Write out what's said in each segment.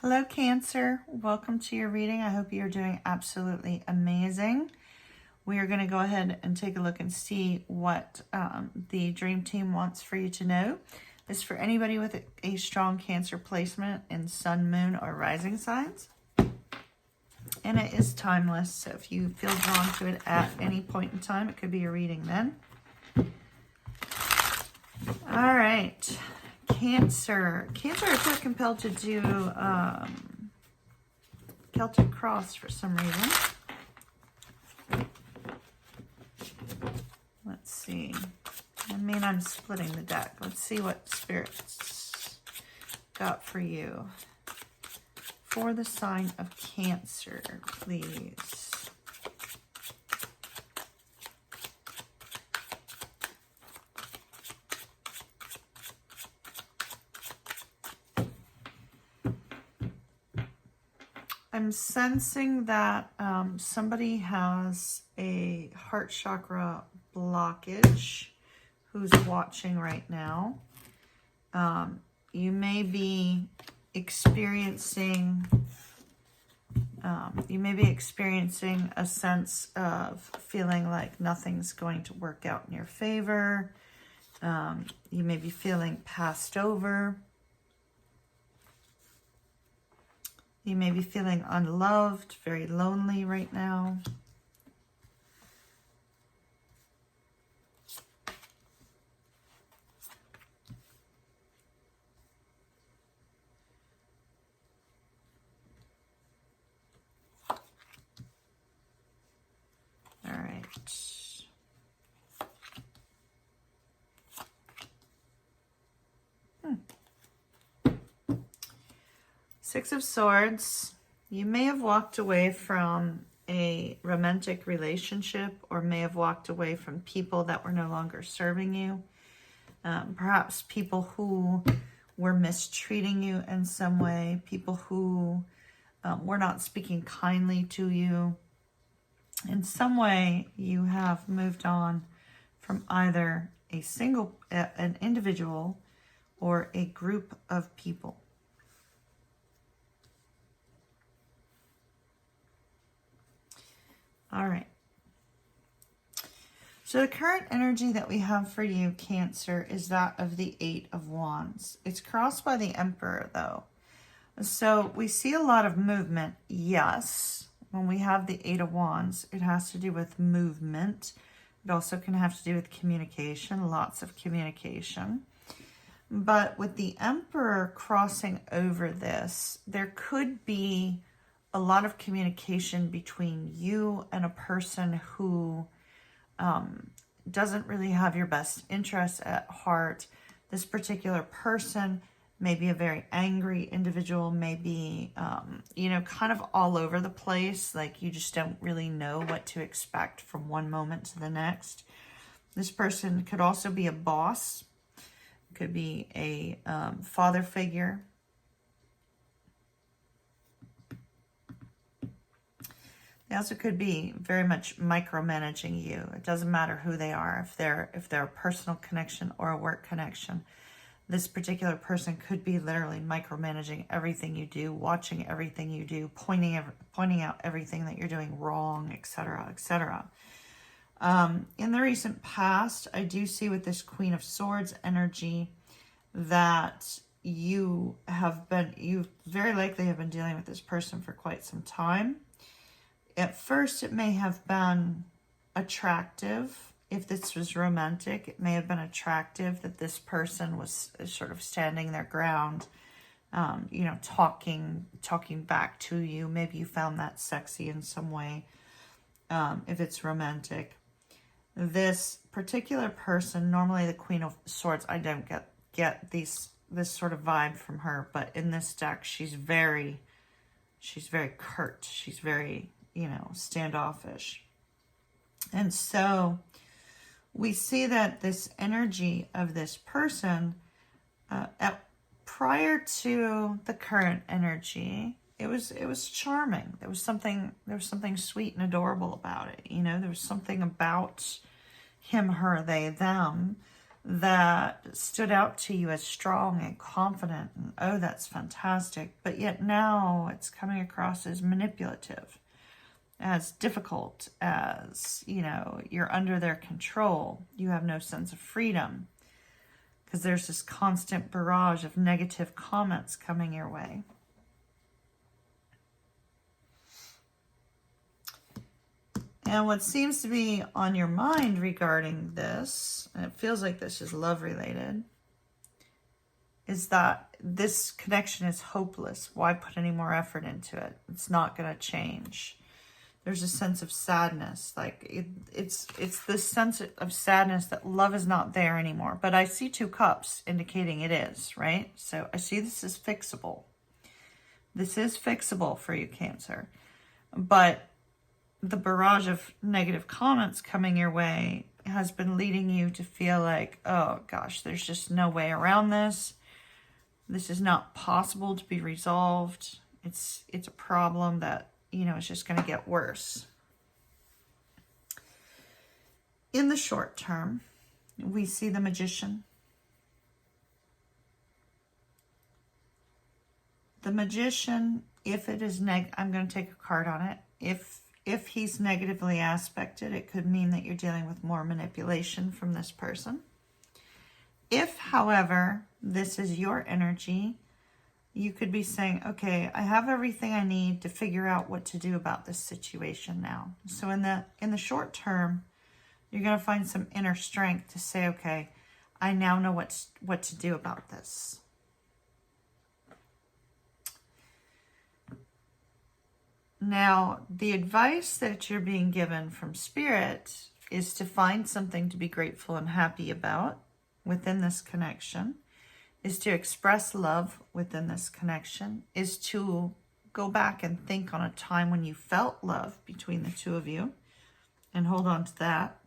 Hello, Cancer. Welcome to your reading. I hope you're doing absolutely amazing. We are going to go ahead and take a look and see what the Dream Team wants for you to know. This is for anybody with a strong Cancer placement in Sun, Moon, or Rising signs. And it is timeless, so if you feel drawn to it at any point in time, it could be a reading then. All right. Cancer. Cancer, I feel compelled to do Celtic Cross for some reason. Let's see. I mean, I'm splitting the deck. Let's see what Spirit's got for you. For the sign of Cancer, please. I'm sensing that somebody has a heart chakra blockage who's watching right now. You may be experiencing a sense of feeling like nothing's going to work out in your favor. You may be feeling passed over. You may be feeling unloved, very lonely right now. All right. Six of Swords. You may have walked away from a romantic relationship or may have walked away from people that were no longer serving you. Perhaps people who were mistreating you in some way, people who were not speaking kindly to you. In some way, you have moved on from either an individual or a group of people. All right. So the current energy that we have for you, Cancer, is that of the Eight of Wands. It's crossed by the Emperor, though. So we see a lot of movement, yes. When we have the Eight of Wands, it has to do with movement. It also can have to do with communication, lots of communication. But with the Emperor crossing over this, there could be a lot of communication between you and a person who doesn't really have your best interests at heart. This particular person may be a very angry individual, may be, kind of all over the place. Like you just don't really know what to expect from one moment to the next. This person could also be a boss, could be a father figure. They also could be very much micromanaging you. It doesn't matter who they are. If they're a personal connection or a work connection, this particular person could be literally micromanaging everything you do, watching everything you do, pointing out everything that you're doing wrong, etc., etc. In the recent past, I do see with this Queen of Swords energy that you very likely have been dealing with this person for quite some time. At first, it may have been attractive. If this was romantic, it may have been attractive that this person was sort of standing their ground, talking back to you. Maybe you found that sexy in some way, if it's romantic. This particular person, normally the Queen of Swords, I don't get this sort of vibe from her, but in this deck, she's very curt. She's very standoffish. And so we see that this energy of this person, prior to the current energy, it was charming. There was something sweet and adorable about it. There was something about him, her, they, them that stood out to you as strong and confident, and oh, that's fantastic, but yet now it's coming across as manipulative, as difficult, as, you know, you're under their control. You have no sense of freedom because there's this constant barrage of negative comments coming your way. And what seems to be on your mind regarding this, and it feels like this is love related, is that this connection is hopeless. Why put any more effort into it? It's not going to change. There's a sense of sadness. Like it's this sense of sadness that love is not there anymore. But I see 2 cups indicating it is, right? So I see this is fixable. This is fixable for you, Cancer. But the barrage of negative comments coming your way has been leading you to feel like, oh gosh, there's just no way around this. This is not possible to be resolved. It's a problem that, you know, it's just going to get worse. In the short term, we see the Magician. The Magician, if it is I'm going to take a card on it. If he's negatively aspected, it could mean that you're dealing with more manipulation from this person. If, however, this is your energy, you could be saying, okay, I have everything I need to figure out what to do about this situation now. So in the short term, you're going to find some inner strength to say, okay, I now know what to do about this. Now, the advice that you're being given from Spirit is to find something to be grateful and happy about within this connection, is to express love within this connection, is to go back and think on a time when you felt love between the 2 of you and hold on to that.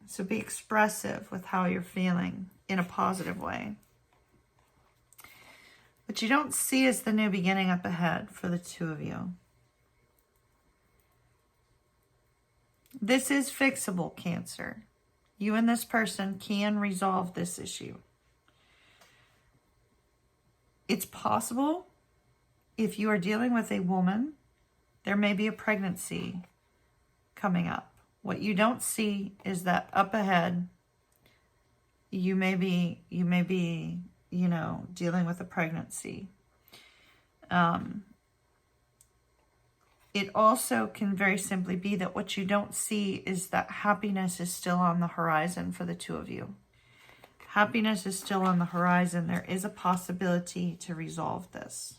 So be expressive with how you're feeling in a positive way. But you don't see as the new beginning up ahead for the 2 of you. This is fixable, Cancer. You and this person can resolve this issue. It's possible, if you are dealing with a woman, there may be a pregnancy coming up. What you don't see is that up ahead, you may be, you know, dealing with a pregnancy. It also can very simply be that what you don't see is that happiness is still on the horizon for the 2 of you. Happiness is still on the horizon. There is a possibility to resolve this.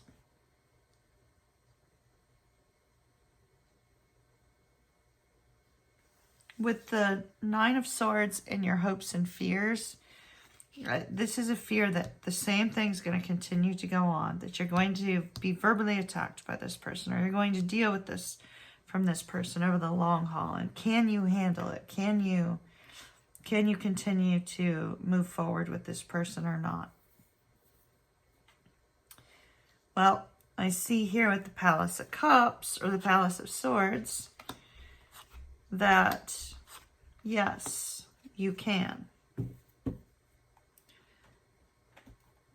With the 9 of Swords and your hopes and fears, this is a fear that the same thing's going to continue to go on, that you're going to be verbally attacked by this person, or you're going to deal with this from this person over the long haul. And can you handle it? Can you continue to move forward with this person or not? Well, I see here with the Palace of Cups, or the Palace of Swords, that yes, you can.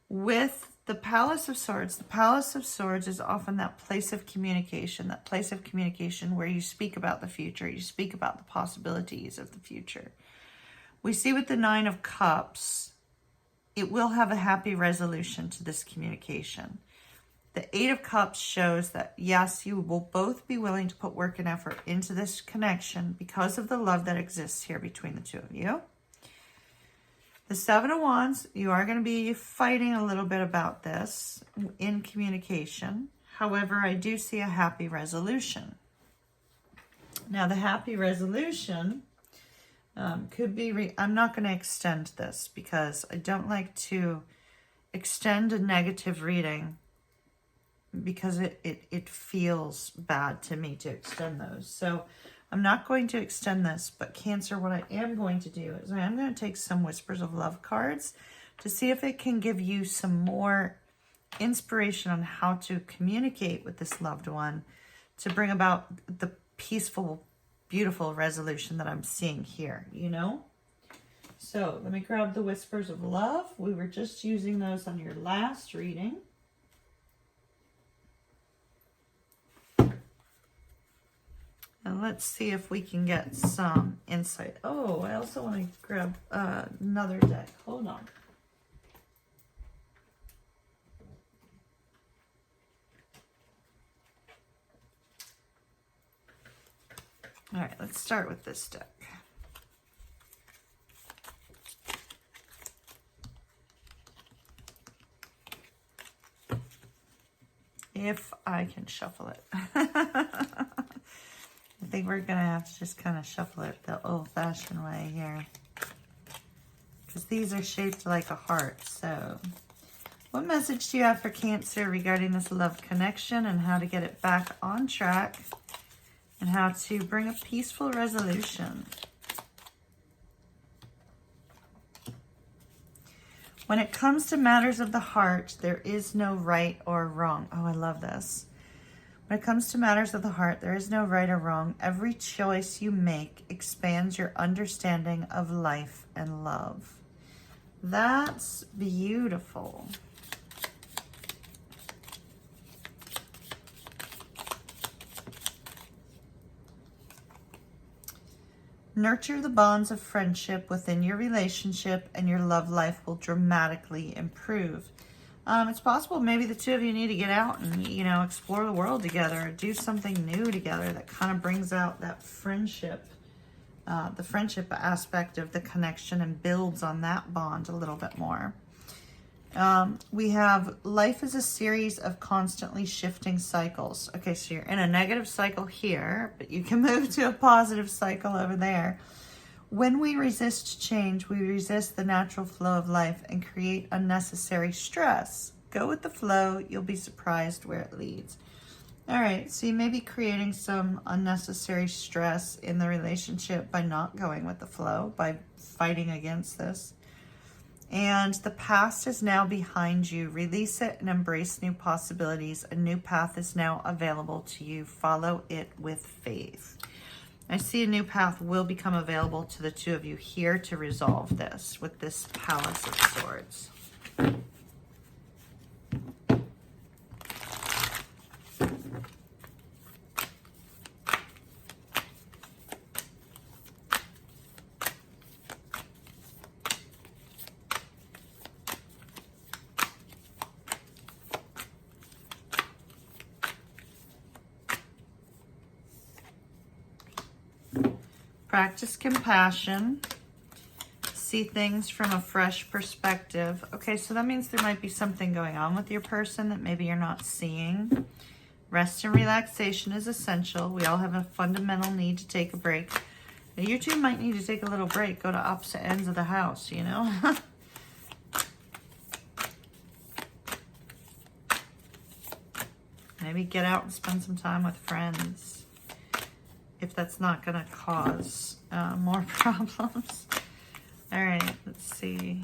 With the Palace of Swords is often that place of communication where you speak about the future, you speak about the possibilities of the future. We see with the 9 of Cups, it will have a happy resolution to this communication. The 8 of Cups shows that, yes, you will both be willing to put work and effort into this connection because of the love that exists here between the 2 of you. The 7 of Wands, you are going to be fighting a little bit about this in communication. However, I do see a happy resolution. Now, the happy resolution could be... I'm not going to extend this because I don't like to extend a negative reading because it feels bad to me to extend those. So I'm not going to extend this, but Cancer, what I am going to do is I am going to take some Whispers of Love cards to see if it can give you some more inspiration on how to communicate with this loved one to bring about the peaceful, beautiful resolution that I'm seeing here, you know? So let me grab the Whispers of Love. We were just using those on your last reading. And let's see if we can get some insight. Oh, I also want to grab another deck. Hold on. All right, let's start with this deck. If I can shuffle it. I think we're going to have to just kind of shuffle it the old-fashioned way here. Because these are shaped like a heart. So, what message do you have for Cancer regarding this love connection and how to get it back on track and how to bring a peaceful resolution? When it comes to matters of the heart, there is no right or wrong. Oh, I love this. When it comes to matters of the heart, there is no right or wrong. Every choice you make expands your understanding of life and love. That's beautiful. Nurture the bonds of friendship within your relationship and your love life will dramatically improve. It's possible maybe the two of you need to get out and, you know, explore the world together, do something new together that kind of brings out that friendship, the friendship aspect of the connection and builds on that bond a little bit more. We have life is a series of constantly shifting cycles. Okay, so you're in a negative cycle here, but you can move to a positive cycle over there. When we resist change, we resist the natural flow of life and create unnecessary stress. Go with the flow. You'll be surprised where it leads. All right, so you may be creating some unnecessary stress in the relationship by not going with the flow, by fighting against this. And the past is now behind you. Release it and embrace new possibilities. A new path is now available to you. Follow it with faith. I see a new path will become available to the two of you here to resolve this with this Palace of Swords. Practice compassion. See things from a fresh perspective. Okay, so that means there might be something going on with your person that maybe you're not seeing. Rest and relaxation is essential. We all have a fundamental need to take a break. You two might need to take a little break. Go to opposite ends of the house, you know? Maybe get out and spend some time with friends. If that's not going to cause more problems. All right, let's see.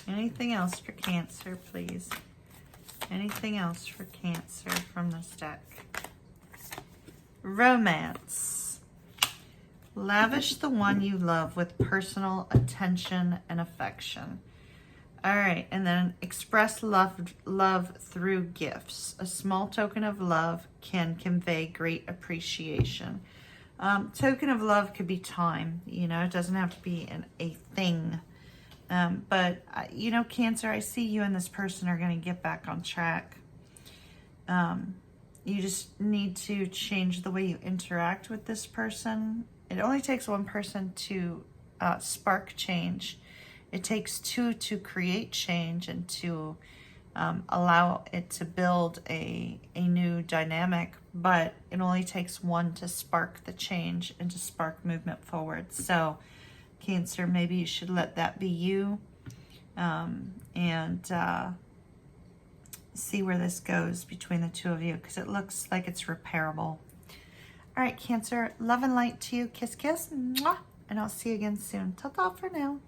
Anything else for Cancer, please? Anything else for Cancer from this deck? Romance. Lavish the one you love with personal attention and affection. All right, and then express love through gifts. A small token of love can convey great appreciation. Token of love could be time. You know, it doesn't have to be a thing. But, you know, Cancer, I see you and this person are going to get back on track. You just need to change the way you interact with this person. It only takes one person to spark change. It takes two to create change and to allow it to build a new dynamic, but it only takes one to spark the change and to spark movement forward. So, Cancer, maybe you should let that be you and see where this goes between the two of you, because it looks like it's repairable. All right, Cancer, love and light to you. Kiss, kiss. Mwah. And I'll see you again soon. Ta-ta for now.